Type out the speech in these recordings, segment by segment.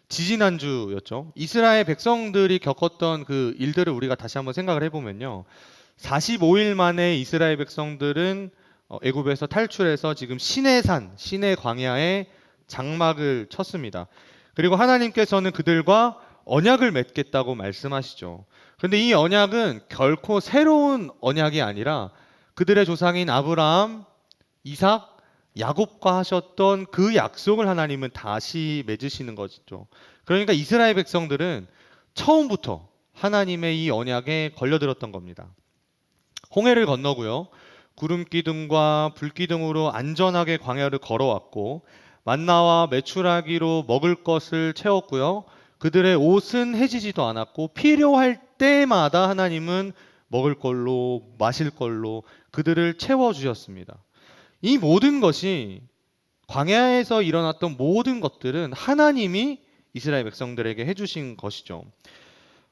지지난주였죠. 이스라엘 백성들이 겪었던 그 일들을 우리가 다시 한번 생각을 해보면요. 45일 만에 이스라엘 백성들은 애굽에서 탈출해서 지금 시내산, 시내 광야에 장막을 쳤습니다. 그리고 하나님께서는 그들과 언약을 맺겠다고 말씀하시죠. 그런데 이 언약은 결코 새로운 언약이 아니라 그들의 조상인 아브라함, 이삭, 야곱과 하셨던 그 약속을 하나님은 다시 맺으시는 것이죠. 그러니까 이스라엘 백성들은 처음부터 하나님의 이 언약에 걸려들었던 겁니다. 홍해를 건너고요. 구름 기둥과 불 기둥으로 안전하게 광야를 걸어왔고 만나와 메추라기로 먹을 것을 채웠고요. 그들의 옷은 해지지도 않았고 필요할 때마다 하나님은 먹을 걸로 마실 걸로 그들을 채워 주셨습니다. 이 모든 것이 광야에서 일어났던 모든 것들은 하나님이 이스라엘 백성들에게 해주신 것이죠.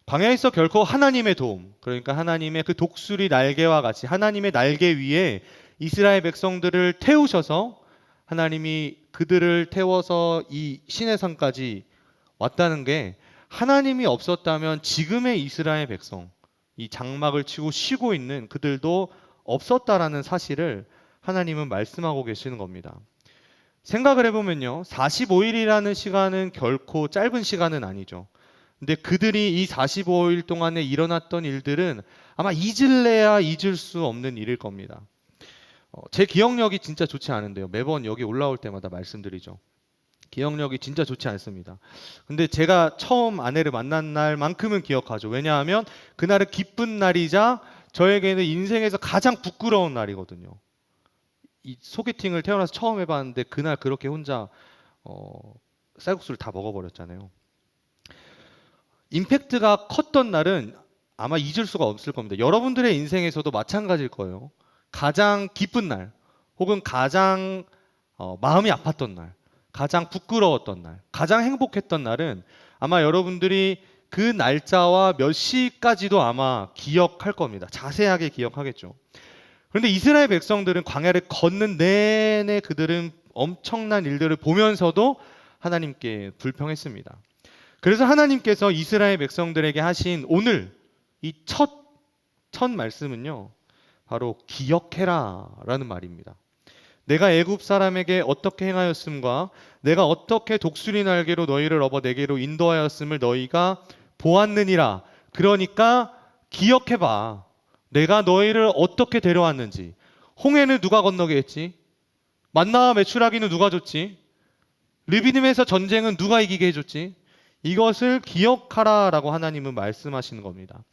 광야에서 결코 하나님의 도움, 그러니까 하나님의 그 독수리 날개와 같이 하나님의 날개 위에 이스라엘 백성들을 태우셔서 하나님이 그들을 태워서 이 시내산까지 왔다는 게 하나님이 없었다면 지금의 이스라엘 백성, 이 장막을 치고 쉬고 있는 그들도 없었다라는 사실을 하나님은 말씀하고 계시는 겁니다. 생각을 해보면요. 45일이라는 시간은 결코 짧은 시간은 아니죠. 근데 그들이 이 45일 동안에 일어났던 일들은 아마 잊을래야 잊을 수 없는 일일 겁니다. 제 기억력이 진짜 좋지 않은데요. 매번 여기 올라올 때마다 말씀드리죠. 기억력이 진짜 좋지 않습니다. 근데 제가 처음 아내를 만난 날만큼은 기억하죠. 왜냐하면 그날은 기쁜 날이자 저에게는 인생에서 가장 부끄러운 날이거든요. 이 소개팅을 태어나서 처음 해봤는데 그날 그렇게 혼자 쌀국수를 다 먹어버렸잖아요. 임팩트가 컸던 날은 아마 잊을 수가 없을 겁니다. 여러분들의 인생에서도 마찬가지일 거예요. 가장 기쁜 날, 혹은 가장 마음이 아팠던 날, 가장 부끄러웠던 날, 가장 행복했던 날은 아마 여러분들이 그 날짜와 몇 시까지도 아마 기억할 겁니다. 자세하게 기억하겠죠. 그런데 이스라엘 백성들은 광야를 걷는 내내 그들은 엄청난 일들을 보면서도 하나님께 불평했습니다. 그래서 하나님께서 이스라엘 백성들에게 하신 오늘 이 첫 말씀은요, 바로 기억해라 라는 말입니다. 내가 애굽 사람에게 어떻게 행하였음과 내가 어떻게 독수리 날개로 너희를 업어 내게로 인도하였음을 너희가 보았느니라. 그러니까 기억해봐. 내가 너희를 어떻게 데려왔는지. 홍해는 누가 건너게 했지? 만나와 메추라기는 누가 줬지? 르비딤에서 전쟁은 누가 이기게 해줬지? 이것을 기억하라라고 하나님은 말씀하시는 겁니다.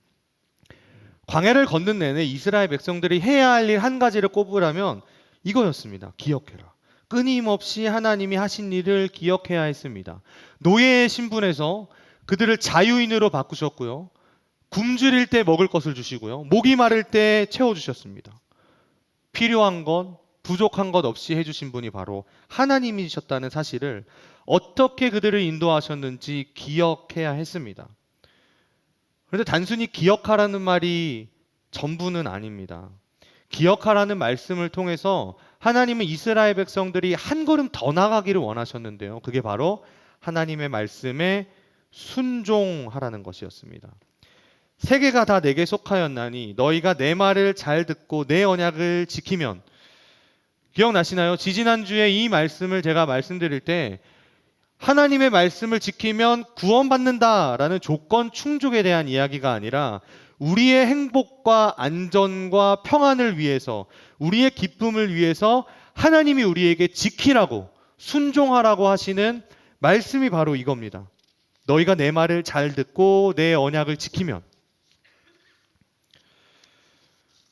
광야를 걷는 내내 이스라엘 백성들이 해야 할 일 한 가지를 꼽으라면 이거였습니다. 기억해라. 끊임없이 하나님이 하신 일을 기억해야 했습니다. 노예의 신분에서 그들을 자유인으로 바꾸셨고요. 굶주릴 때 먹을 것을 주시고요. 목이 마를 때 채워주셨습니다. 필요한 것, 부족한 것 없이 해주신 분이 바로 하나님이셨다는 사실을 어떻게 그들을 인도하셨는지 기억해야 했습니다. 그런데 단순히 기억하라는 말이 전부는 아닙니다. 기억하라는 말씀을 통해서 하나님은 이스라엘 백성들이 한 걸음 더 나가기를 원하셨는데요. 그게 바로 하나님의 말씀에 순종하라는 것이었습니다. 세계가 다 내게 속하였나니 너희가 내 말을 잘 듣고 내 언약을 지키면, 기억나시나요? 지지난주에 이 말씀을 제가 말씀드릴 때 하나님의 말씀을 지키면 구원받는다라는 조건 충족에 대한 이야기가 아니라 우리의 행복과 안전과 평안을 위해서, 우리의 기쁨을 위해서 하나님이 우리에게 지키라고, 순종하라고 하시는 말씀이 바로 이겁니다. 너희가 내 말을 잘 듣고 내 언약을 지키면.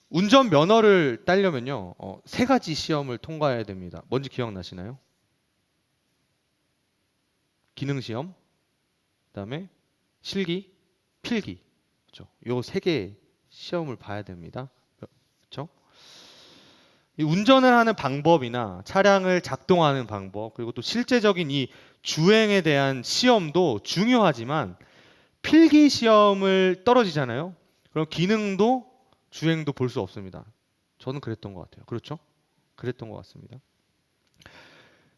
운전 면허를 따려면요, 세 가지 시험을 통과해야 됩니다. 뭔지 기억나시나요? 기능 시험, 그다음에 실기, 필기. 그렇죠? 요 세 개 시험을 봐야 됩니다. 그렇죠? 이 운전을 하는 방법이나 차량을 작동하는 방법, 그리고 또 실제적인 이 주행에 대한 시험도 중요하지만 필기 시험을 떨어지잖아요. 그럼 기능도 주행도 볼 수 없습니다. 저는 그랬던 것 같아요. 그렇죠? 그랬던 것 같습니다.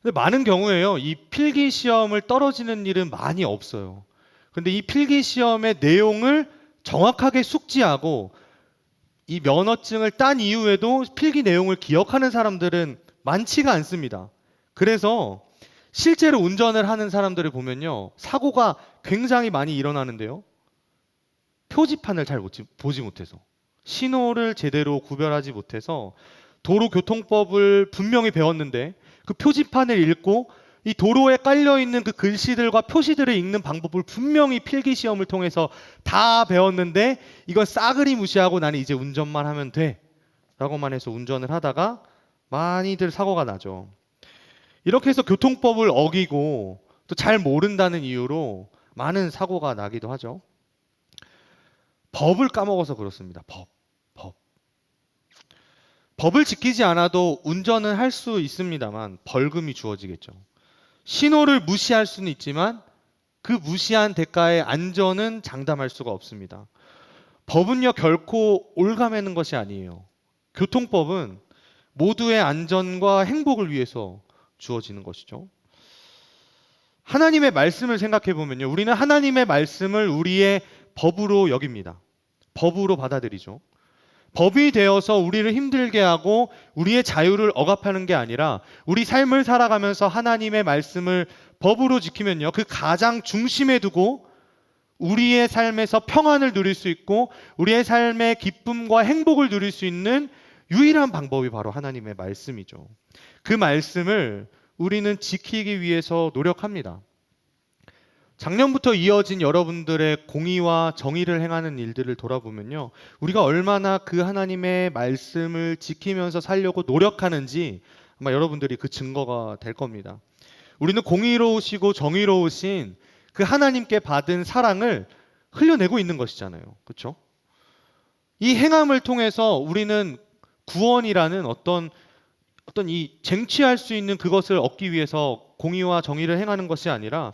근데 많은 경우에요, 이 필기 시험을 떨어지는 일은 많이 없어요. 근데 이 필기 시험의 내용을 정확하게 숙지하고 이 면허증을 딴 이후에도 필기 내용을 기억하는 사람들은 많지가 않습니다. 그래서 실제로 운전을 하는 사람들을 보면요, 사고가 굉장히 많이 일어나는데요. 표지판을 잘 보지 못해서, 신호를 제대로 구별하지 못해서, 도로교통법을 분명히 배웠는데 그 표지판을 읽고 이 도로에 깔려 있는 그 글씨들과 표시들을 읽는 방법을 분명히 필기 시험을 통해서 다 배웠는데 이건 싸그리 무시하고 나는 이제 운전만 하면 돼 라고만 해서 운전을 하다가 많이들 사고가 나죠. 이렇게 해서 교통법을 어기고 또 잘 모른다는 이유로 많은 사고가 나기도 하죠. 법을 까먹어서 그렇습니다. 법. 법을 지키지 않아도 운전은 할 수 있습니다만 벌금이 주어지겠죠. 신호를 무시할 수는 있지만 그 무시한 대가의 안전은 장담할 수가 없습니다. 법은요, 결코 올가매는 것이 아니에요. 교통법은 모두의 안전과 행복을 위해서 주어지는 것이죠. 하나님의 말씀을 생각해 보면요, 우리는 하나님의 말씀을 우리의 법으로 여깁니다. 법으로 받아들이죠. 법이 되어서 우리를 힘들게 하고 우리의 자유를 억압하는 게 아니라 우리 삶을 살아가면서 하나님의 말씀을 법으로 지키면요, 그 가장 중심에 두고 우리의 삶에서 평안을 누릴 수 있고 우리의 삶의 기쁨과 행복을 누릴 수 있는 유일한 방법이 바로 하나님의 말씀이죠. 그 말씀을 우리는 지키기 위해서 노력합니다. 작년부터 이어진 여러분들의 공의와 정의를 행하는 일들을 돌아보면요, 우리가 얼마나 그 하나님의 말씀을 지키면서 살려고 노력하는지 아마 여러분들이 그 증거가 될 겁니다. 우리는 공의로우시고 정의로우신 그 하나님께 받은 사랑을 흘려내고 있는 것이잖아요. 그렇죠? 이 행함을 통해서 우리는 구원이라는 어떤 이 쟁취할 수 있는 그것을 얻기 위해서 공의와 정의를 행하는 것이 아니라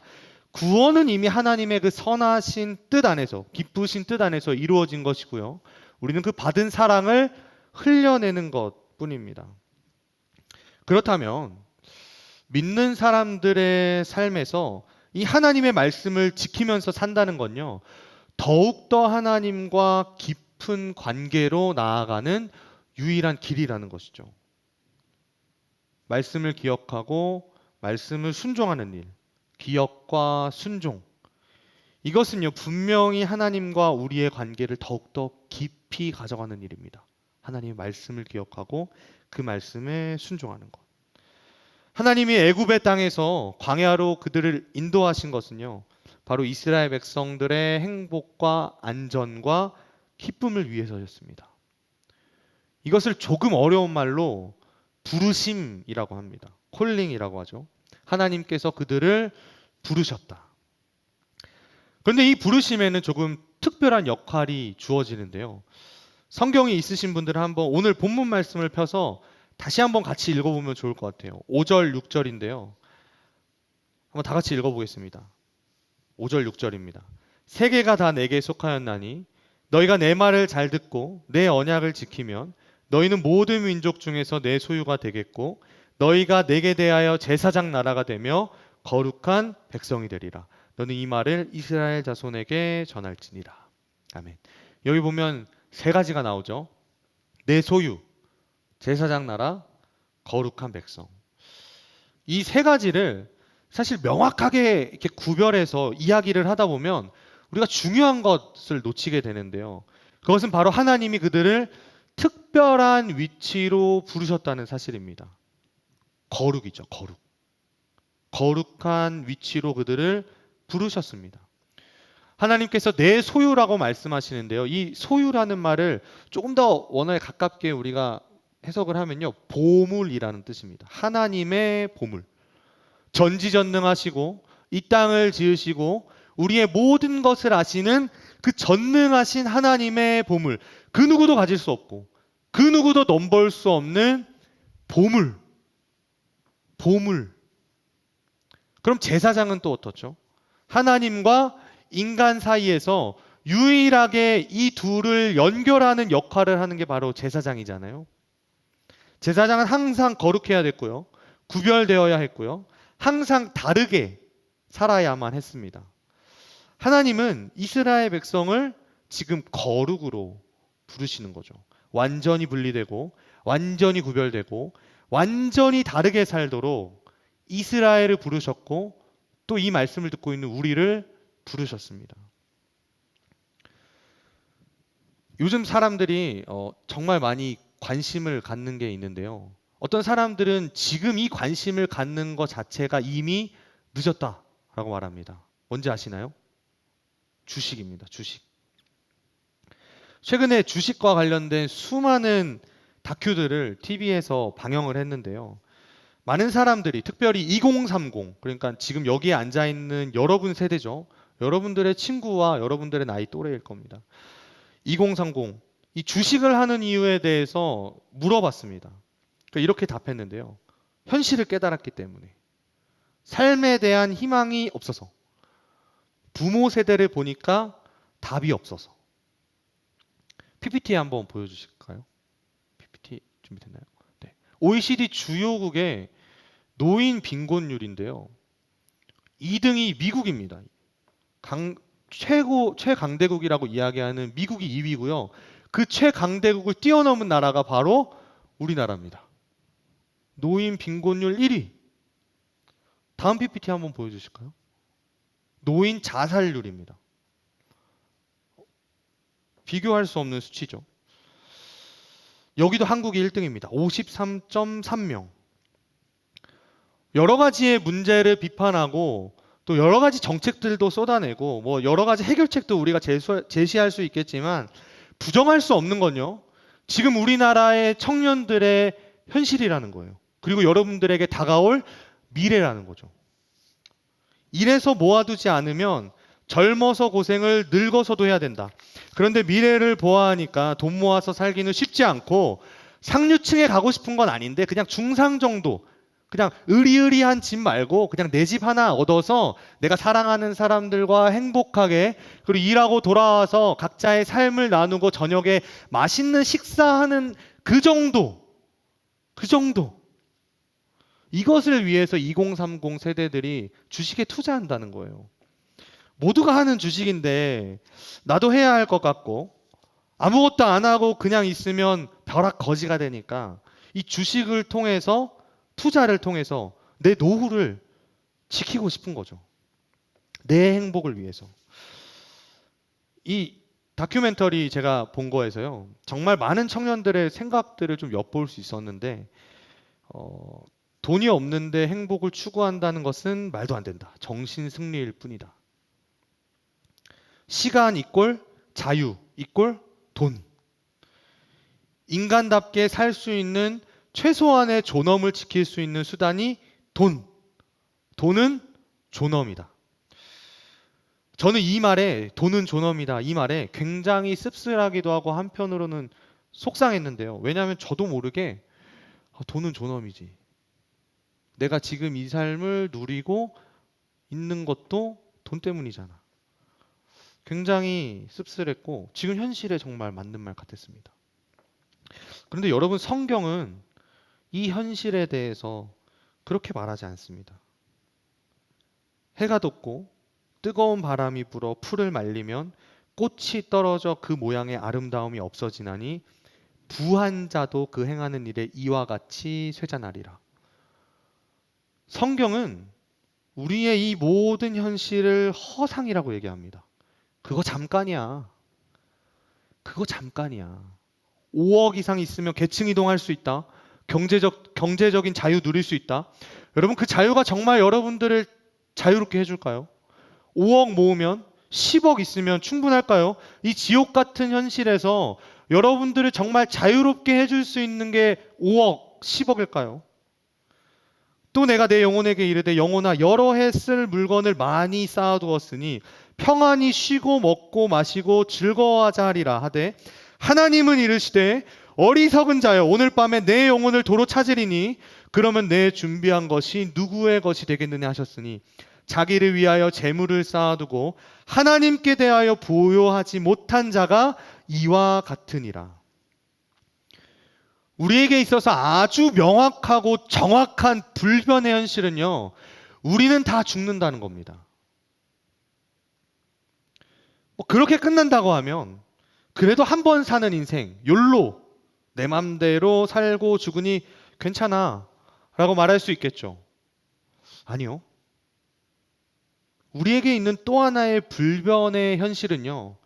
구원은 이미 하나님의 그 선하신 뜻 안에서, 기쁘신 뜻 안에서 이루어진 것이고요. 우리는 그 받은 사랑을 흘려내는 것뿐입니다. 그렇다면 믿는 사람들의 삶에서 이 하나님의 말씀을 지키면서 산다는 건요, 더욱더 하나님과 깊은 관계로 나아가는 유일한 길이라는 것이죠. 말씀을 기억하고 말씀을 순종하는 일, 기억과 순종, 이것은요, 분명히 하나님과 우리의 관계를 더욱더 깊이 가져가는 일입니다. 하나님의 말씀을 기억하고 그 말씀에 순종하는 것. 하나님이 애굽의 땅에서 광야로 그들을 인도하신 것은요, 바로 이스라엘 백성들의 행복과 안전과 기쁨을 위해서였습니다. 이것을 조금 어려운 말로 부르심이라고 합니다. 콜링이라고 하죠. 하나님께서 그들을 부르셨다. 그런데 이 부르심에는 조금 특별한 역할이 주어지는데요. 성경이 있으신 분들은 한번 오늘 본문 말씀을 펴서 다시 한번 같이 읽어보면 좋을 것 같아요. 5절, 6절인데요. 한번 다 같이 읽어보겠습니다. 5절, 6절입니다. 세계가 다 내게 속하였나니 너희가 내 말을 잘 듣고 내 언약을 지키면 너희는 모든 민족 중에서 내 소유가 되겠고 너희가 내게 대하여 제사장 나라가 되며 거룩한 백성이 되리라. 너는 이 말을 이스라엘 자손에게 전할지니라. 아멘. 여기 보면 세 가지가 나오죠. 내 소유, 제사장 나라, 거룩한 백성. 이 세 가지를 사실 명확하게 이렇게 구별해서 이야기를 하다 보면 우리가 중요한 것을 놓치게 되는데요. 그것은 바로 하나님이 그들을 특별한 위치로 부르셨다는 사실입니다. 거룩이죠, 거룩. 거룩한 위치로 그들을 부르셨습니다. 하나님께서 내 소유라고 말씀하시는데요. 이 소유라는 말을 조금 더 원어에 가깝게 우리가 해석을 하면요, 보물이라는 뜻입니다. 하나님의 보물. 전지전능하시고 이 땅을 지으시고 우리의 모든 것을 아시는 그 전능하신 하나님의 보물. 그 누구도 가질 수 없고 그 누구도 넘볼 수 없는 보물. 보물. 그럼 제사장은 또 어떻죠? 하나님과 인간 사이에서 유일하게 이 둘을 연결하는 역할을 하는 게 바로 제사장이잖아요. 제사장은 항상 거룩해야 됐고요. 구별되어야 했고요. 항상 다르게 살아야만 했습니다. 하나님은 이스라엘 백성을 지금 거룩으로 부르시는 거죠. 완전히 분리되고 완전히 구별되고 완전히 다르게 살도록 이스라엘을 부르셨고 또 이 말씀을 듣고 있는 우리를 부르셨습니다. 요즘 사람들이 정말 많이 관심을 갖는 게 있는데요. 어떤 사람들은 지금 이 관심을 갖는 것 자체가 이미 늦었다라고 말합니다. 뭔지 아시나요? 주식입니다. 주식. 최근에 주식과 관련된 수많은 다큐들을 TV에서 방영을 했는데요. 많은 사람들이 특별히 2030, 그러니까 지금 여기에 앉아 있는 여러분 세대죠. 여러분들의 친구와 여러분들의 나이 또래일 겁니다. 2030, 이 주식을 하는 이유에 대해서 물어봤습니다. 그러니까 이렇게 답했는데요. 현실을 깨달았기 때문에. 삶에 대한 희망이 없어서. 부모 세대를 보니까 답이 없어서. PPT 한번 보여주실까요? PPT 준비됐나요? 네. OECD 주요국의 노인 빈곤율인데요. 2등이 미국입니다. 최강대국이라고 이야기하는 미국이 2위고요. 그 최강대국을 뛰어넘은 나라가 바로 우리나라입니다. 노인 빈곤율 1위. 다음 PPT 한번 보여주실까요? 노인 자살률입니다. 비교할 수 없는 수치죠. 여기도 한국이 1등입니다. 53.3명. 여러 가지의 문제를 비판하고 또 여러 가지 정책들도 쏟아내고 뭐 여러 가지 해결책도 우리가 제시할 수 있겠지만 부정할 수 없는 건요. 지금 우리나라의 청년들의 현실이라는 거예요. 그리고 여러분들에게 다가올 미래라는 거죠. 이래서 모아두지 않으면 젊어서 고생을 늙어서도 해야 된다. 그런데 미래를 보아하니까 돈 모아서 살기는 쉽지 않고 상류층에 가고 싶은 건 아닌데 그냥 중상 정도, 그냥 의리의리한 집 말고 그냥 내 집 하나 얻어서 내가 사랑하는 사람들과 행복하게 그리고 일하고 돌아와서 각자의 삶을 나누고 저녁에 맛있는 식사하는 그 정도. 이것을 위해서 2030 세대들이 주식에 투자한다는 거예요. 모두가 하는 주식인데 나도 해야 할 것 같고 아무것도 안 하고 그냥 있으면 벼락 거지가 되니까 이 주식을 통해서 투자를 통해서 내 노후를 지키고 싶은 거죠. 내 행복을 위해서. 이 다큐멘터리 제가 본 거에서요. 정말 많은 청년들의 생각들을 좀 엿볼 수 있었는데 돈이 없는데 행복을 추구한다는 것은 말도 안 된다. 정신 승리일 뿐이다. 시간 이꼴 자유 이꼴 돈. 인간답게 살 수 있는 최소한의 존엄을 지킬 수 있는 수단이 돈. 돈은 존엄이다. 저는 이 말에 돈은 존엄이다. 이 말에 굉장히 씁쓸하기도 하고 한편으로는 속상했는데요. 왜냐하면 저도 모르게 돈은 존엄이지. 내가 지금 이 삶을 누리고 있는 것도 돈 때문이잖아. 굉장히 씁쓸했고 지금 현실에 정말 맞는 말 같았습니다. 그런데 여러분 성경은 이 현실에 대해서 그렇게 말하지 않습니다. 해가 돋고 뜨거운 바람이 불어 풀을 말리면 꽃이 떨어져 그 모양의 아름다움이 없어지나니 부한 자도 그 행하는 일에 이와 같이 쇠잔하리라. 성경은 우리의 이 모든 현실을 허상이라고 얘기합니다. 그거 잠깐이야. 5억 이상 있으면 계층 이동할 수 있다. 경제적인 자유 누릴 수 있다. 여러분 그 자유가 정말 여러분들을 자유롭게 해줄까요? 5억 모으면 10억 있으면 충분할까요? 이 지옥 같은 현실에서 여러분들을 정말 자유롭게 해줄 수 있는 게 5억, 10억일까요? 또 내가 내 영혼에게 이르되 영혼아 여러 해 쓸 물건을 많이 쌓아두었으니 평안히 쉬고 먹고 마시고 즐거워하자 하리라 하되 하나님은 이르시되 어리석은 자여 오늘 밤에 내 영혼을 도로 찾으리니 그러면 내 준비한 것이 누구의 것이 되겠느냐 하셨으니 자기를 위하여 재물을 쌓아두고 하나님께 대하여 부요하지 못한 자가 이와 같으니라. 우리에게 있어서 아주 명확하고 정확한 불변의 현실은요, 우리는 다 죽는다는 겁니다. 뭐 그렇게 끝난다고 하면 그래도 한 번 사는 인생, 욜로, 내 맘대로 살고 죽으니 괜찮아 라고 말할 수 있겠죠. 아니요. 우리에게 있는 또 하나의 불변의 현실은요,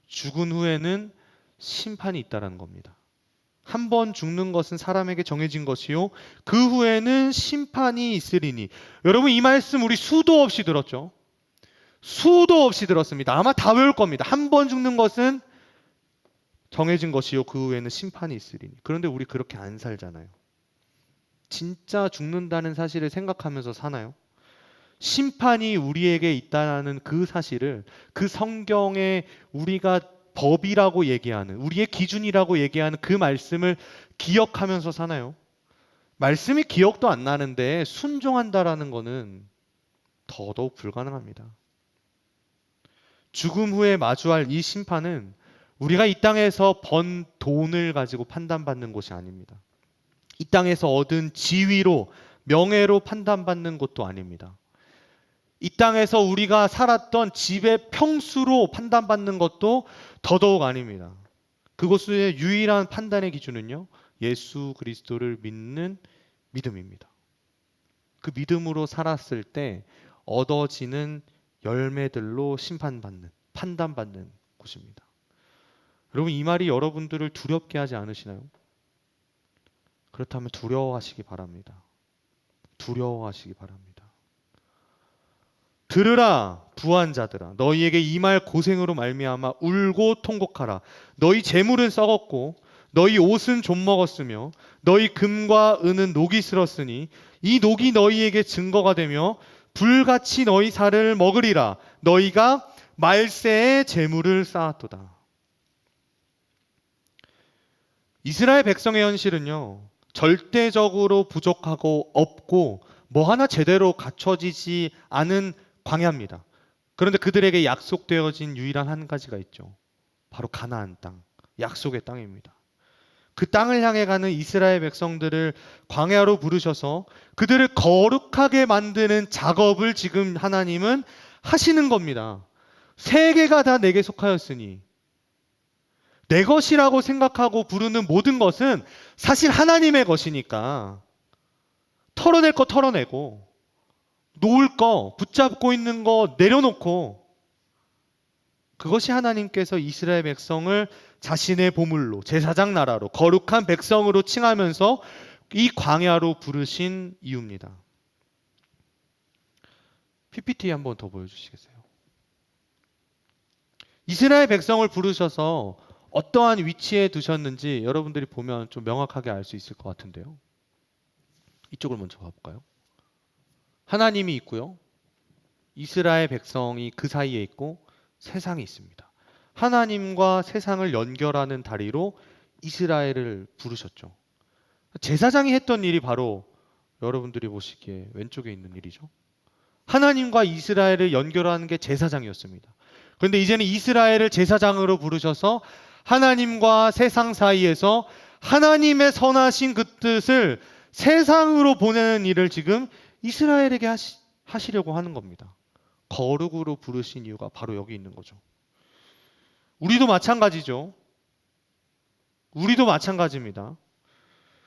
죽은 후에는 심판이 있다는 겁니다. 한 번 죽는 것은 사람에게 정해진 것이요, 그 후에는 심판이 있으리니. 여러분, 이 말씀 우리 수도 없이 들었죠? 수도 없이 들었습니다. 아마 다 외울 겁니다. 한 번 죽는 것은 정해진 것이요, 그 후에는 심판이 있으리니. 그런데 우리 그렇게 안 살잖아요. 진짜 죽는다는 사실을 생각하면서 사나요? 심판이 우리에게 있다는 그 사실을, 그 성경에 우리가 법이라고 얘기하는, 우리의 기준이라고 얘기하는 그 말씀을 기억하면서 사나요? 말씀이 기억도 안 나는데 순종한다라는 것은 더더욱 불가능합니다. 죽음 후에 마주할 이 심판은 우리가 이 땅에서 번 돈을 가지고 판단받는 것이 아닙니다. 이 땅에서 얻은 지위로, 명예로 판단받는 것도 아닙니다. 이 땅에서 우리가 살았던 집의 평수로 판단받는 것도 더더욱 아닙니다. 그것의 유일한 판단의 기준은요, 예수 그리스도를 믿는 믿음입니다. 그 믿음으로 살았을 때 얻어지는 열매들로 심판받는, 판단받는 곳입니다. 여러분, 이 말이 여러분들을 두렵게 하지 않으시나요? 그렇다면 두려워하시기 바랍니다. 두려워하시기 바랍니다. 들으라 부한 자들아, 너희에게 이 말 고생으로 말미암아 울고 통곡하라. 너희 재물은 썩었고 너희 옷은 좀 먹었으며 너희 금과 은은 녹이 슬었으니 이 녹이 너희에게 증거가 되며 불같이 너희 살을 먹으리라. 너희가 말세에 재물을 쌓았도다. 이스라엘 백성의 현실은요, 절대적으로 부족하고 없고 뭐 하나 제대로 갖춰지지 않은 광야입니다. 그런데 그들에게 약속되어진 유일한 한 가지가 있죠. 바로 가나안 땅, 약속의 땅입니다. 그 땅을 향해 가는 이스라엘 백성들을 광야로 부르셔서 그들을 거룩하게 만드는 작업을 지금 하나님은 하시는 겁니다. 세계가 다 내게 속하였으니, 내 것이라고 생각하고 부르는 모든 것은 사실 하나님의 것이니까 털어낼 거 털어내고, 놓을 거, 붙잡고 있는 거 내려놓고, 그것이 하나님께서 이스라엘 백성을 자신의 보물로, 제사장 나라로, 거룩한 백성으로 칭하면서 이 광야로 부르신 이유입니다. PPT 한번 더 보여주시겠어요? 이스라엘 백성을 부르셔서 어떠한 위치에 두셨는지 여러분들이 보면 좀 명확하게 알 수 있을 것 같은데요. 이쪽을 먼저 봐볼까요? 하나님이 있고요, 이스라엘 백성이 그 사이에 있고 세상이 있습니다. 하나님과 세상을 연결하는 다리로 이스라엘을 부르셨죠. 제사장이 했던 일이 바로 여러분들이 보시기에 왼쪽에 있는 일이죠. 하나님과 이스라엘을 연결하는 게 제사장이었습니다. 그런데 이제는 이스라엘을 제사장으로 부르셔서 하나님과 세상 사이에서 하나님의 선하신 그 뜻을 세상으로 보내는 일을 지금 이스라엘에게 하시려고 하는 겁니다. 거룩으로 부르신 이유가 바로 여기 있는 거죠. 우리도 마찬가지죠. 우리도 마찬가지입니다.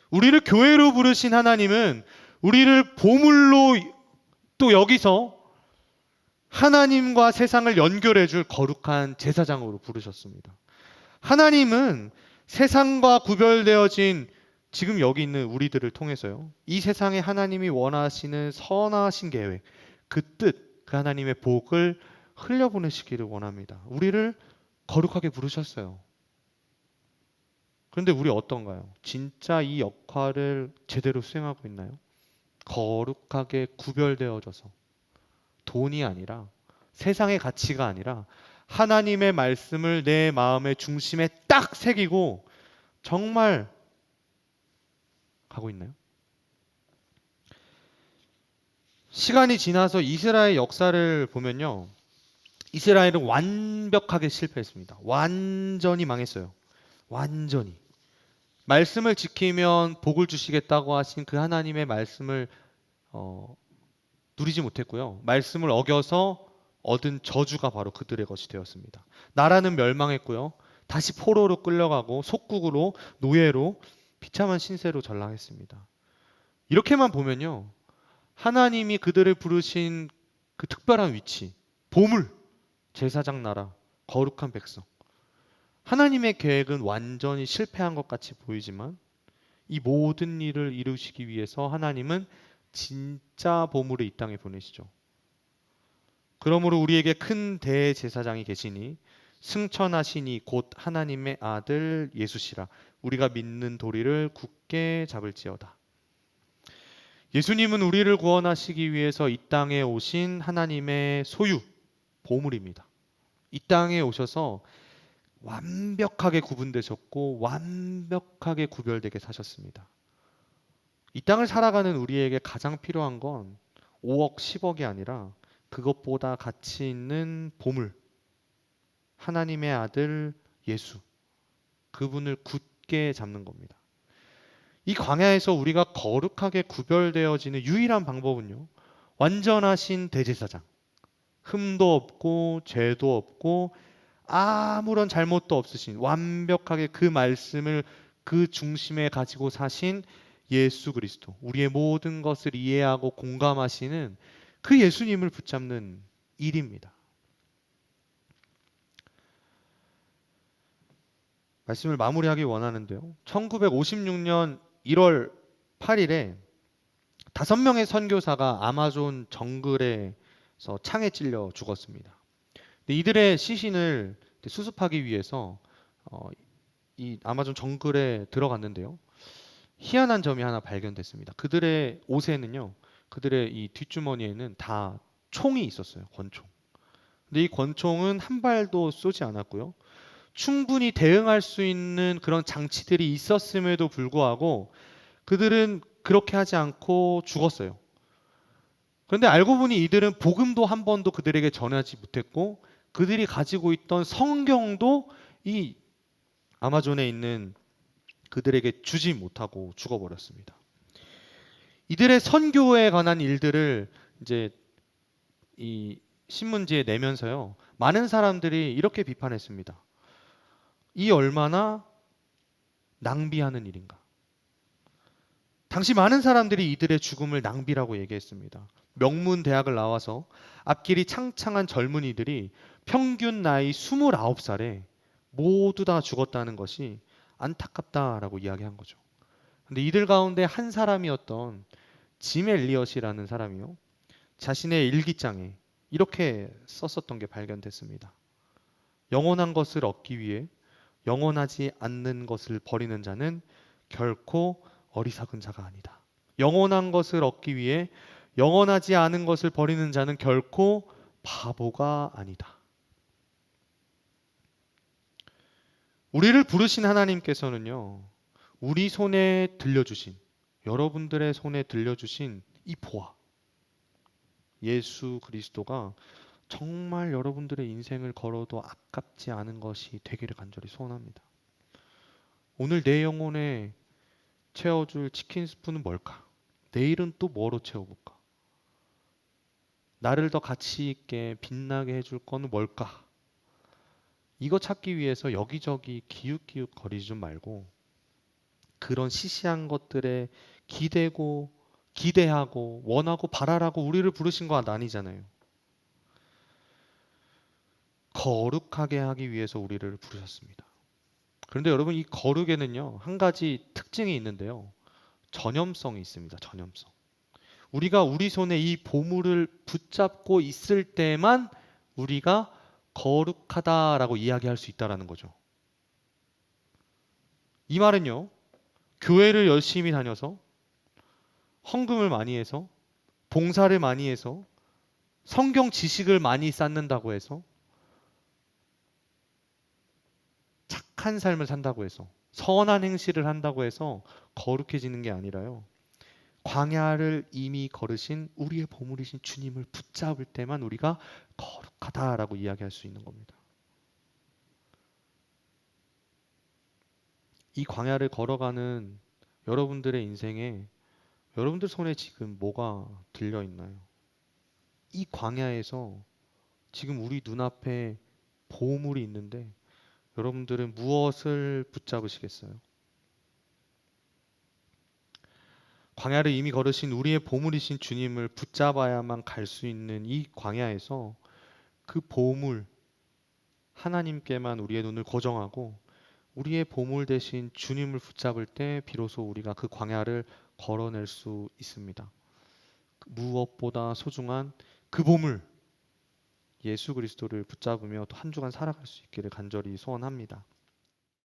우리를 교회로 부르신 하나님은 우리를 보물로, 또 여기서 하나님과 세상을 연결해 줄 거룩한 제사장으로 부르셨습니다. 하나님은 세상과 구별되어진 지금 여기 있는 우리들을 통해서요, 이 세상에 하나님이 원하시는 선하신 계획, 그 뜻, 그 하나님의 복을 흘려보내시기를 원합니다. 우리를 거룩하게 부르셨어요. 그런데 우리 어떤가요? 진짜 이 역할을 제대로 수행하고 있나요? 거룩하게 구별되어져서 돈이 아니라, 세상의 가치가 아니라 하나님의 말씀을 내 마음의 중심에 딱 새기고 정말 가고 있나요? 시간이 지나서 이스라엘 역사를 보면요, 이스라엘은 완벽하게 실패했습니다. 완전히 망했어요. 완전히. 말씀을 지키면 복을 주시겠다고 하신 그 하나님의 말씀을 어, 누리지 못했고요. 말씀을 어겨서 얻은 저주가 바로 그들의 것이 되었습니다. 나라는 멸망했고요. 다시 포로로 끌려가고 속국으로 노예로 비참한 신세로 전락했습니다. 이렇게만 보면요. 하나님이 그들을 부르신 그 특별한 위치, 보물, 제사장 나라, 거룩한 백성. 하나님의 계획은 완전히 실패한 것 같이 보이지만 이 모든 일을 이루시기 위해서 하나님은 진짜 보물을 이 땅에 보내시죠. 그러므로 우리에게 큰 대제사장이 계시니 승천하시니 곧 하나님의 아들 예수시라. 우리가 믿는 도리를 굳게 잡을지어다. 예수님은 우리를 구원하시기 위해서 이 땅에 오신 하나님의 소유, 보물입니다. 이 땅에 오셔서 완벽하게 구분되셨고 완벽하게 구별되게 사셨습니다. 이 땅을 살아가는 우리에게 가장 필요한 건 5억, 10억이 아니라 그것보다 가치 있는 보물, 하나님의 아들 예수, 그분을 굳게 잡는 겁니다. 이 광야에서 우리가 거룩하게 구별되어지는 유일한 방법은요, 완전하신 대제사장, 흠도 없고 죄도 없고 아무런 잘못도 없으신 완벽하게 그 말씀을 그 중심에 가지고 사신 예수 그리스도, 우리의 모든 것을 이해하고 공감하시는 그 예수님을 붙잡는 일입니다. 말씀을 마무리하기 원하는데요. 1956년 1월 8일에 5명의 선교사가 아마존 정글에서 창에 찔려 죽었습니다. 이들의 시신을 수습하기 위해서 이 아마존 정글에 들어갔는데요. 희한한 점이 하나 발견됐습니다. 그들의 옷에는요, 그들의 이 뒷주머니에는 다 총이 있었어요. 권총. 근데 이 권총은 한 발도 쏘지 않았고요. 충분히 대응할 수 있는 그런 장치들이 있었음에도 불구하고 그들은 그렇게 하지 않고 죽었어요. 그런데 알고 보니 이들은 복음도 한 번도 그들에게 전하지 못했고 그들이 가지고 있던 성경도 이 아마존에 있는 그들에게 주지 못하고 죽어버렸습니다. 이들의 선교에 관한 일들을 이제 이 신문지에 내면서요, 많은 사람들이 이렇게 비판했습니다. 이 얼마나 낭비하는 일인가. 당시 많은 사람들이 이들의 죽음을 낭비라고 얘기했습니다. 명문 대학을 나와서 앞길이 창창한 젊은이들이 평균 나이 29살에 모두 다 죽었다는 것이 안타깝다라고 이야기한 거죠. 근데 이들 가운데 한 사람이었던 짐 엘리엇이라는 사람이요, 자신의 일기장에 이렇게 썼었던 게 발견됐습니다. 영원한 것을 얻기 위해 영원하지 않는 것을 버리는 자는 결코 어리석은 자가 아니다. 영원한 것을 얻기 위해 영원하지 않은 것을 버리는 자는 결코 바보가 아니다. 우리를 부르신 하나님께서는요, 우리 손에 들려주신, 여러분들의 손에 들려주신 이 보화, 예수 그리스도가 정말 여러분들의 인생을 걸어도 아깝지 않은 것이 되기를 간절히 소원합니다. 오늘 내 영혼에 채워줄 치킨 스프는 뭘까? 내일은 또 뭐로 채워볼까? 나를 더 가치 있게 빛나게 해줄 거는 뭘까? 이거 찾기 위해서 여기저기 기웃기웃 거리지 좀 말고 그런 시시한 것들에 기대고 기대하고 원하고 바라라고 우리를 부르신 거 아니잖아요. 거룩하게 하기 위해서 우리를 부르셨습니다. 그런데 여러분, 이 거룩에는요, 한 가지 특징이 있는데요. 전염성이 있습니다. 전염성. 우리가 우리 손에 이 보물을 붙잡고 있을 때만 우리가 거룩하다라고 이야기할 수 있다라는 거죠. 이 말은요, 교회를 열심히 다녀서 헌금을 많이 해서 봉사를 많이 해서 성경 지식을 많이 쌓는다고 해서 착한 삶을 산다고 해서 선한 행실을 한다고 해서 거룩해지는 게 아니라요, 광야를 이미 걸으신 우리의 보물이신 주님을 붙잡을 때만 우리가 거룩하다라고 이야기할 수 있는 겁니다. 이 광야를 걸어가는 여러분들의 인생에 여러분들 손에 지금 뭐가 들려 있나요? 이 광야에서 지금 우리 눈앞에 보물이 있는데 여러분들은 무엇을 붙잡으시겠어요? 광야를 이미 걸으신 우리의 보물이신 주님을 붙잡아야만 갈 수 있는 이 광야에서 그 보물 하나님께만 우리의 눈을 고정하고 우리의 보물 대신 주님을 붙잡을 때 비로소 우리가 그 광야를 걸어낼 수 있습니다. 무엇보다 소중한 그 보물 예수 그리스도를 붙잡으며 또 한 주간 살아갈 수 있기를 간절히 소원합니다.